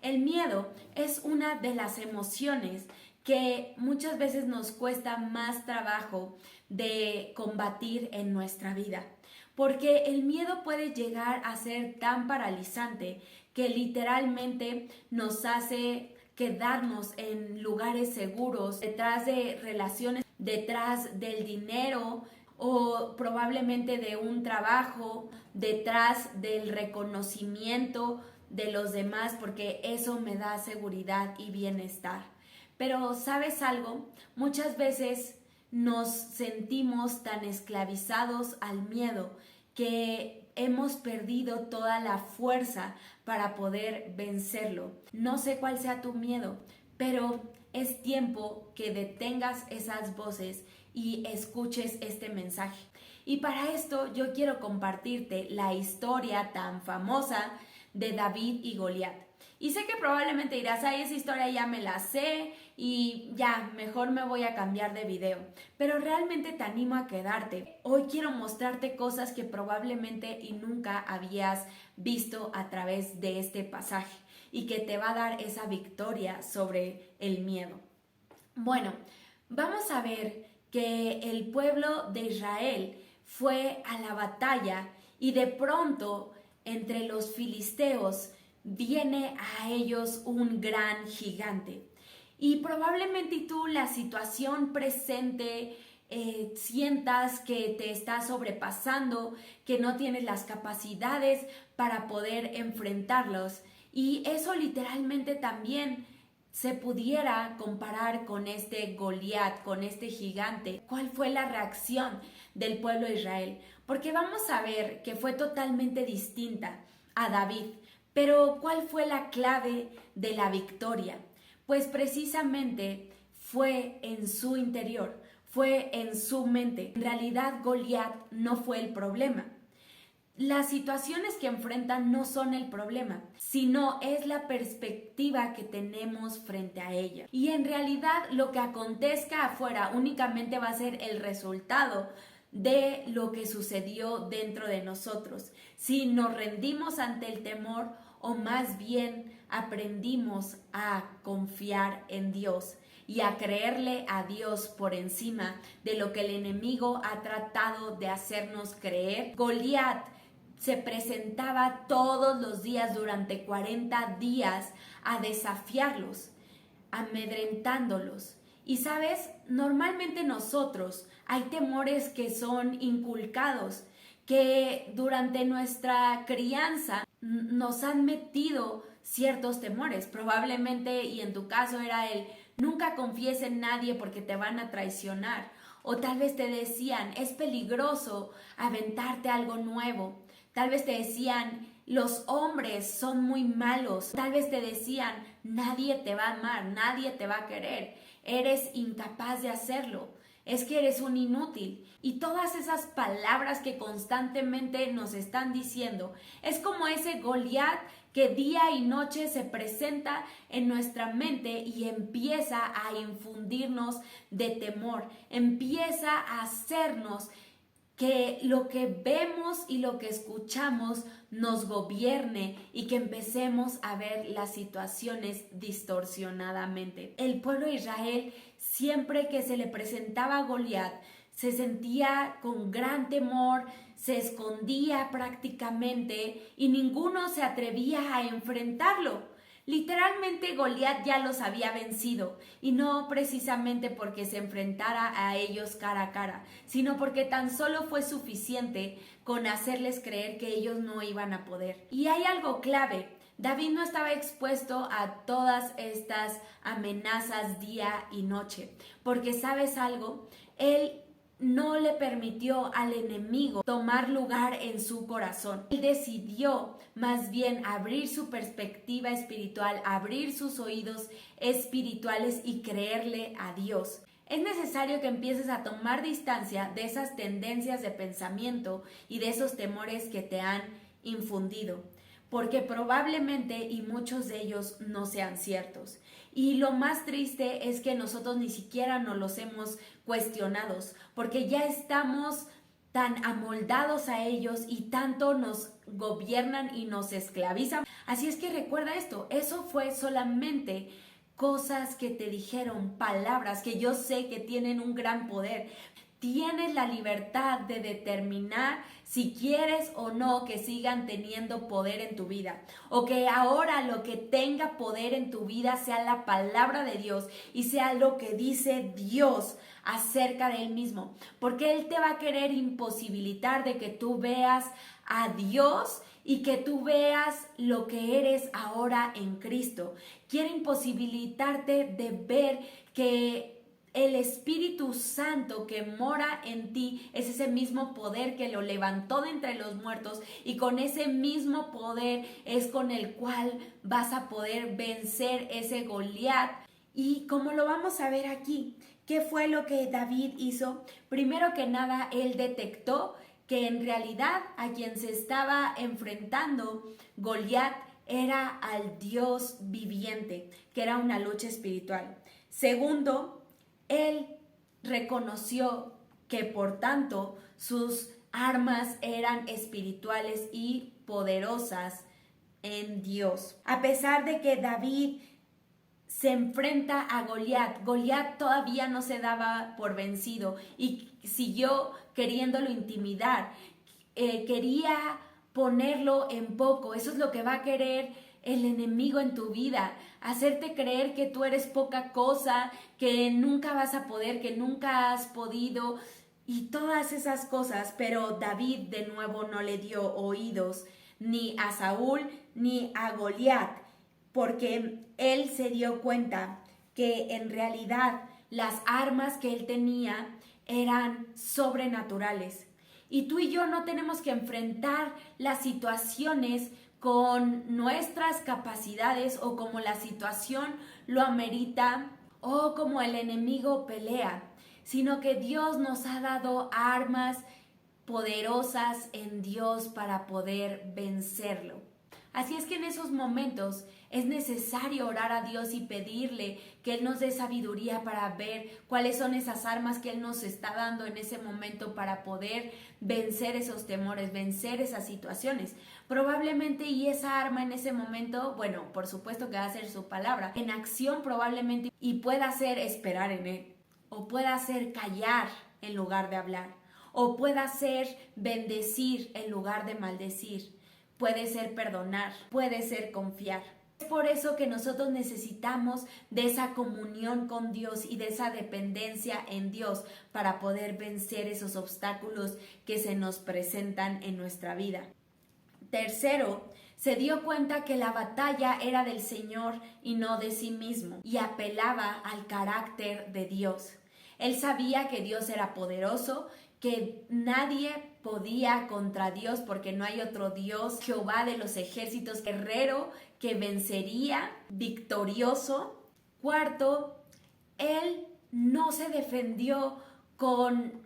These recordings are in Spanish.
El miedo es una de las emociones que muchas veces nos cuesta más trabajo de combatir en nuestra vida, porque el miedo puede llegar a ser tan paralizante que literalmente nos hace quedarnos en lugares seguros, detrás de relaciones, detrás del dinero o probablemente de un trabajo, detrás del reconocimiento de los demás, porque eso me da seguridad y bienestar. Pero ¿sabes algo? Muchas veces nos sentimos tan esclavizados al miedo que hemos perdido toda la fuerza para poder vencerlo. No sé cuál sea tu miedo, pero es tiempo que detengas esas voces y escuches este mensaje. Y para esto yo quiero compartirte la historia tan famosa de David y Goliat. Y sé que probablemente dirás, ay, esa historia ya me la sé y ya, mejor me voy a cambiar de video. Pero realmente te animo a quedarte. Hoy quiero mostrarte cosas que probablemente y nunca habías visto a través de este pasaje y que te va a dar esa victoria sobre el miedo. Bueno, vamos a ver que el pueblo de Israel fue a la batalla y de pronto entre los filisteos viene a ellos un gran gigante. Y probablemente tú la situación presente sientas que te está sobrepasando, que no tienes las capacidades para poder enfrentarlos. Y eso literalmente también se pudiera comparar con este Goliat, con este gigante. ¿Cuál fue la reacción del pueblo de Israel? Porque vamos a ver que fue totalmente distinta a David. Pero ¿cuál fue la clave de la victoria? Pues precisamente fue en su interior, fue en su mente. En realidad Goliat no fue el problema. Las situaciones que enfrentan no son el problema, sino es la perspectiva que tenemos frente a ella. Y en realidad lo que acontezca afuera únicamente va a ser el resultado de lo que sucedió dentro de nosotros. Si nos rendimos ante el temor o más bien aprendimos a confiar en Dios y a creerle a Dios por encima de lo que el enemigo ha tratado de hacernos creer. Goliat se presentaba todos los días durante 40 días a desafiarlos, amedrentándolos. Y sabes, normalmente nosotros hay temores que son inculcados, que durante nuestra crianza nos han metido ciertos temores. Probablemente, y en tu caso era el nunca confíes en nadie porque te van a traicionar. O tal vez te decían, es peligroso aventarte algo nuevo. Tal vez te decían, los hombres son muy malos. Tal vez te decían, nadie te va a amar, nadie te va a querer. Eres incapaz de hacerlo. Es que eres un inútil. Y todas esas palabras que constantemente nos están diciendo, es como ese Goliat que día y noche se presenta en nuestra mente y empieza a infundirnos de temor, empieza a hacernos que lo que vemos y lo que escuchamos nos gobierne y que empecemos a ver las situaciones distorsionadamente. El pueblo de Israel, siempre que se le presentaba a Goliat, se sentía con gran temor, se escondía prácticamente y ninguno se atrevía a enfrentarlo. Literalmente Goliat ya los había vencido, y no precisamente porque se enfrentara a ellos cara a cara, sino porque tan solo fue suficiente con hacerles creer que ellos no iban a poder. Y hay algo clave: David no estaba expuesto a todas estas amenazas día y noche, porque ¿sabes algo? Él no le permitió al enemigo tomar lugar en su corazón. Él decidió más bien abrir su perspectiva espiritual, abrir sus oídos espirituales y creerle a Dios. Es necesario que empieces a tomar distancia de esas tendencias de pensamiento y de esos temores que te han infundido, porque probablemente y muchos de ellos no sean ciertos. Y lo más triste es que nosotros ni siquiera nos los hemos cuestionado, porque ya estamos tan amoldados a ellos y tanto nos gobiernan y nos esclavizan. Así es que recuerda esto, eso fue solamente cosas que te dijeron, palabras que yo sé que tienen un gran poder. Tienes la libertad de determinar si quieres o no que sigan teniendo poder en tu vida, o que ahora lo que tenga poder en tu vida sea la palabra de Dios y sea lo que dice Dios acerca de Él mismo, porque Él te va a querer imposibilitar de que tú veas a Dios y que tú veas lo que eres ahora en Cristo. Quiere imposibilitarte de ver que el Espíritu Santo que mora en ti es ese mismo poder que lo levantó de entre los muertos, y con ese mismo poder es con el cual vas a poder vencer ese Goliat. Y como lo vamos a ver aquí, ¿qué fue lo que David hizo? Primero que nada, él detectó que en realidad a quien se estaba enfrentando Goliat era al Dios viviente, que era una lucha espiritual. Segundo, él reconoció que por tanto sus armas eran espirituales y poderosas en Dios. A pesar de que David se enfrenta a Goliat, Goliat todavía no se daba por vencido y siguió queriéndolo intimidar. Quería ponerlo en poco. Eso es lo que va a querer el enemigo en tu vida, hacerte creer que tú eres poca cosa, que nunca vas a poder, que nunca has podido y todas esas cosas. Pero David de nuevo no le dio oídos ni a Saúl ni a Goliat, porque él se dio cuenta que en realidad las armas que él tenía eran sobrenaturales. Y tú y yo no tenemos que enfrentar las situaciones con nuestras capacidades o como la situación lo amerita o como el enemigo pelea, sino que Dios nos ha dado armas poderosas en Dios para poder vencerlo. Así es que en esos momentos es necesario orar a Dios y pedirle que Él nos dé sabiduría para ver cuáles son esas armas que Él nos está dando en ese momento para poder vencer esos temores, vencer esas situaciones. Probablemente, y esa arma en ese momento, bueno, por supuesto que va a ser su palabra, en acción probablemente, y pueda ser esperar en Él, o pueda ser callar en lugar de hablar, o pueda ser bendecir en lugar de maldecir. Puede ser perdonar, puede ser confiar. Es por eso que nosotros necesitamos de esa comunión con Dios y de esa dependencia en Dios para poder vencer esos obstáculos que se nos presentan en nuestra vida. Tercero, se dio cuenta que la batalla era del Señor y no de sí mismo, y apelaba al carácter de Dios. Él sabía que Dios era poderoso, que nadie podía contra Dios porque no hay otro Dios, Jehová de los ejércitos, guerrero que vencería, victorioso. Cuarto, él no se defendió con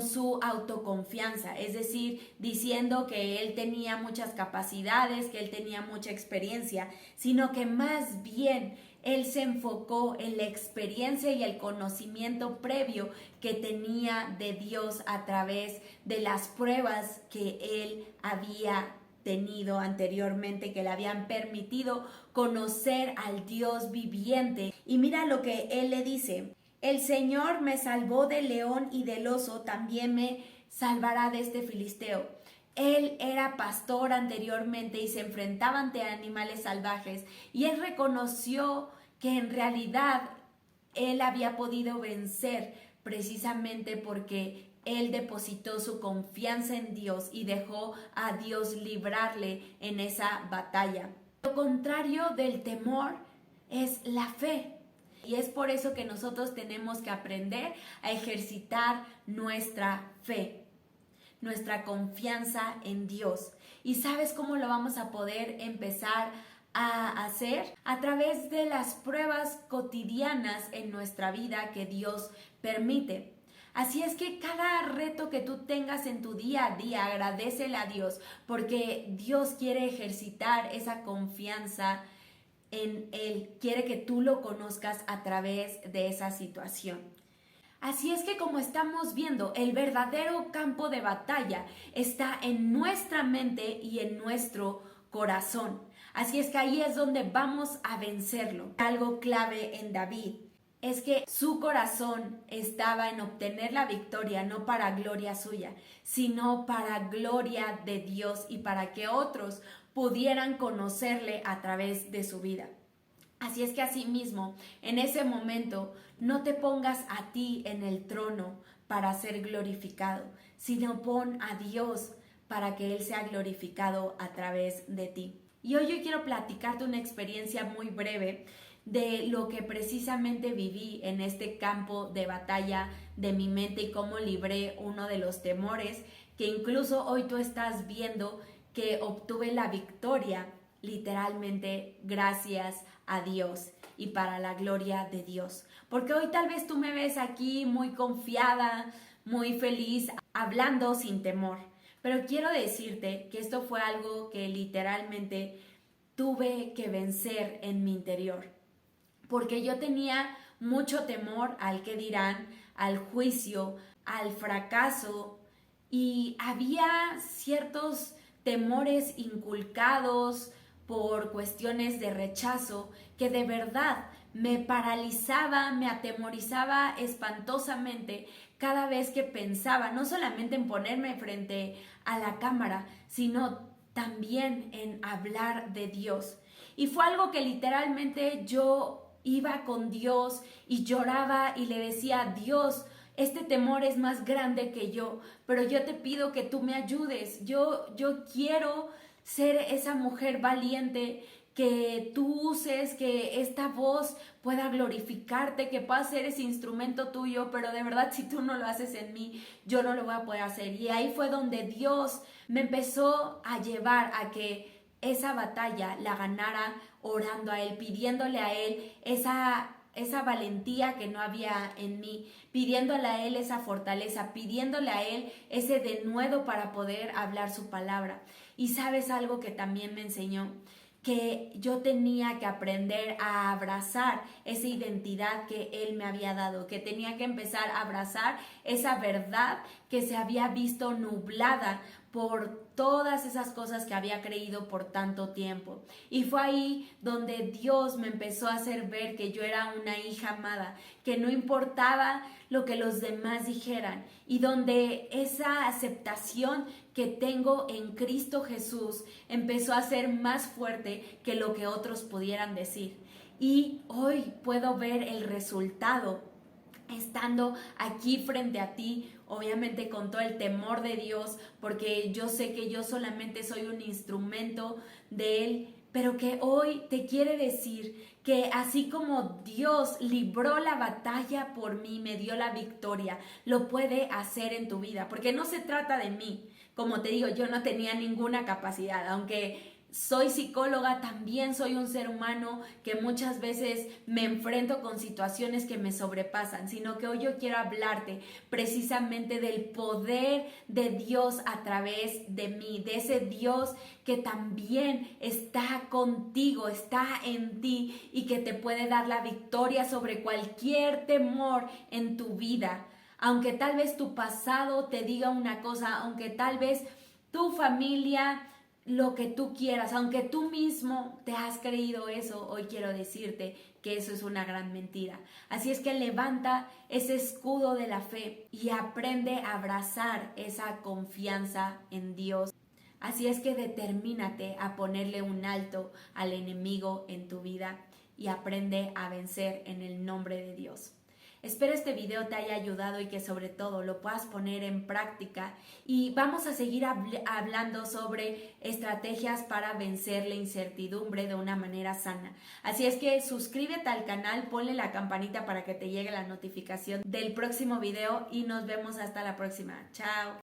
su autoconfianza, es decir, diciendo que él tenía muchas capacidades, que él tenía mucha experiencia, sino que más bien él se enfocó en la experiencia y el conocimiento previo que tenía de Dios a través de las pruebas que él había tenido anteriormente, que le habían permitido conocer al Dios viviente. Y mira lo que él le dice: el Señor me salvó del león y del oso, también me salvará de este filisteo. Él era pastor anteriormente y se enfrentaba ante animales salvajes, y él reconoció que en realidad él había podido vencer precisamente porque él depositó su confianza en Dios y dejó a Dios librarle en esa batalla. Lo contrario del temor es la fe. Y es por eso que nosotros tenemos que aprender a ejercitar nuestra fe, nuestra confianza en Dios. ¿Y sabes cómo lo vamos a poder empezar a hacer? A través de las pruebas cotidianas en nuestra vida que Dios permite. Así es que cada reto que tú tengas en tu día a día, agradécele a Dios, porque Dios quiere ejercitar esa confianza en Él, quiere que tú lo conozcas a través de esa situación. Así es que como estamos viendo, el verdadero campo de batalla está en nuestra mente y en nuestro corazón. Así es que ahí es donde vamos a vencerlo. Algo clave en David es que su corazón estaba en obtener la victoria, no para gloria suya, sino para gloria de Dios y para que otros pudieran conocerle a través de su vida. Así es que asimismo, en ese momento, no te pongas a ti en el trono para ser glorificado, sino pon a Dios para que Él sea glorificado a través de ti. Y hoy yo quiero platicarte una experiencia muy breve de lo que precisamente viví en este campo de batalla de mi mente y cómo libré uno de los temores que incluso hoy tú estás viendo que obtuve la victoria literalmente gracias a Dios y para la gloria de Dios. Porque hoy tal vez tú me ves aquí muy confiada, muy feliz, hablando sin temor. Pero quiero decirte que esto fue algo que literalmente tuve que vencer en mi interior. Porque yo tenía mucho temor al que dirán, al juicio, al fracaso, y había ciertos temores inculcados por cuestiones de rechazo que de verdad me paralizaba, me atemorizaba espantosamente cada vez que pensaba, no solamente en ponerme frente a la cámara, sino también en hablar de Dios. Y fue algo que literalmente yo iba con Dios y lloraba y le decía, Dios, este temor es más grande que yo, pero yo te pido que tú me ayudes. Yo quiero ser esa mujer valiente que tú uses, que esta voz pueda glorificarte, que pueda ser ese instrumento tuyo, pero de verdad si tú no lo haces en mí, yo no lo voy a poder hacer. Y ahí fue donde Dios me empezó a llevar a que esa batalla la ganara orando a Él, pidiéndole a Él esa valentía que no había en mí, pidiéndole a Él esa fortaleza, pidiéndole a Él ese denuedo para poder hablar su palabra. Y sabes algo que también me enseñó, que yo tenía que aprender a abrazar esa identidad que Él me había dado, que tenía que empezar a abrazar esa verdad que se había visto nublada por todas esas cosas que había creído por tanto tiempo. Y fue ahí donde Dios me empezó a hacer ver que yo era una hija amada, que no importaba lo que los demás dijeran, y donde esa aceptación que tengo en Cristo Jesús empezó a ser más fuerte que lo que otros pudieran decir. Y hoy puedo ver el resultado estando aquí frente a ti, obviamente con todo el temor de Dios, porque yo sé que yo solamente soy un instrumento de Él, pero que hoy te quiere decir que así como Dios libró la batalla por mí, me dio la victoria, lo puede hacer en tu vida, porque no se trata de mí. Como te digo, yo no tenía ninguna capacidad, aunque soy psicóloga, también soy un ser humano que muchas veces me enfrento con situaciones que me sobrepasan, sino que hoy yo quiero hablarte precisamente del poder de Dios a través de mí, de ese Dios que también está contigo, está en ti y que te puede dar la victoria sobre cualquier temor en tu vida. Aunque tal vez tu pasado te diga una cosa, aunque tal vez tu familia, lo que tú quieras, aunque tú mismo te has creído eso, hoy quiero decirte que eso es una gran mentira. Así es que levanta ese escudo de la fe y aprende a abrazar esa confianza en Dios. Así es que determínate a ponerle un alto al enemigo en tu vida y aprende a vencer en el nombre de Dios. Espero este video te haya ayudado y que sobre todo lo puedas poner en práctica, y vamos a seguir hablando sobre estrategias para vencer la incertidumbre de una manera sana. Así es que suscríbete al canal, ponle la campanita para que te llegue la notificación del próximo video y nos vemos hasta la próxima. Chao.